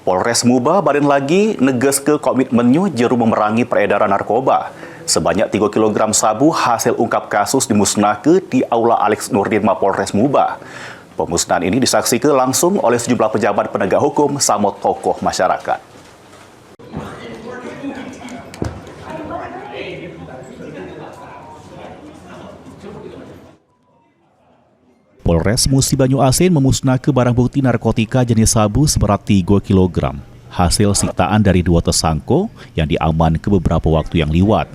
Polres Muba balen lagi neges ke komitmennya jeru memerangi peredaran narkoba. Sebanyak 3 kg sabu hasil ungkap kasus dimusnahkan di Aula Alex Nurdin Mapolres Muba. Pemusnahan ini disaksikan langsung oleh sejumlah pejabat penegak hukum sama tokoh masyarakat. Polres Musi Banyu Asin memusnahkan barang bukti narkotika jenis sabu seberat 3 kg. Hasil sitaan dari 2 tersangka yang diamankan beberapa waktu yang liwat.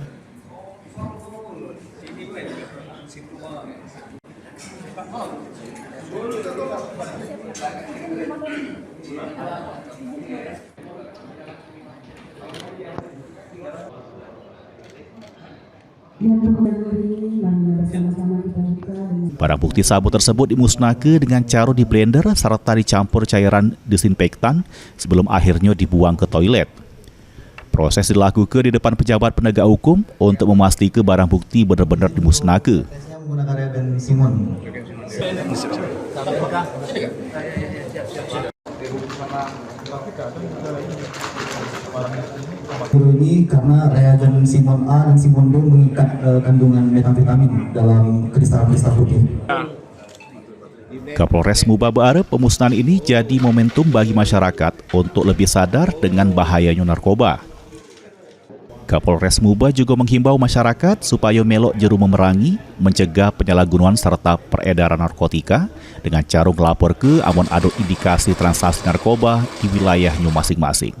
Barang bukti sabu tersebut dimusnahkan dengan cara di blender serta dicampur cairan disinfektan sebelum akhirnya dibuang ke toilet. Proses dilakukan di depan pejabat penegak hukum untuk memastikan barang bukti benar-benar dimusnahkan. Ini karena reagen Simon A dan Simon B mengikat kandungan metamfetamin dalam kristal-kristal putih. Kapolres Muba berharap pemusnahan ini jadi momentum bagi masyarakat untuk lebih sadar dengan bahayanya narkoba. Kapolres Muba juga menghimbau masyarakat supaya melok jeru memerangi, mencegah penyalahgunaan serta peredaran narkotika dengan cara melapor ke amun ada indikasi transaksi narkoba di wilayahnya masing-masing.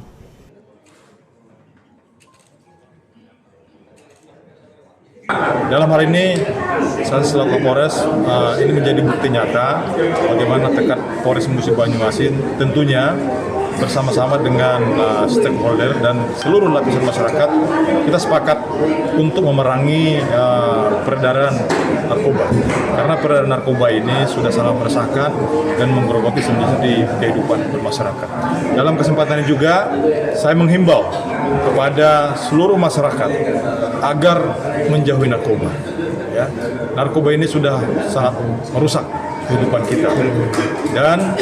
Dalam hal ini, saya selaku Kapolres, ini menjadi bukti nyata bagaimana tekad Polres Musi Banyu Asin tentunya bersama-sama dengan stakeholder dan seluruh lapisan masyarakat, kita sepakat untuk memerangi peredaran narkoba. Karena peredaran narkoba ini sudah sangat meresahkan dan menggerogoti sendi-sendi kehidupan bermasyarakat. Dalam kesempatan ini juga, saya menghimbau kepada seluruh masyarakat agar menjauhi narkoba. Ya, narkoba ini sudah sangat merusak kehidupan kita. Dan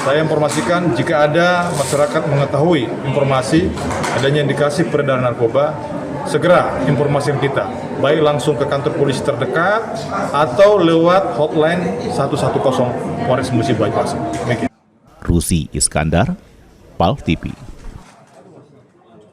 saya informasikan jika ada masyarakat mengetahui informasi adanya indikasi peredaran narkoba, segera informasi kita, baik langsung ke kantor polisi terdekat atau lewat hotline 110 Polres Musi Banyu Asin. Rusi Iskandar, PAL TV.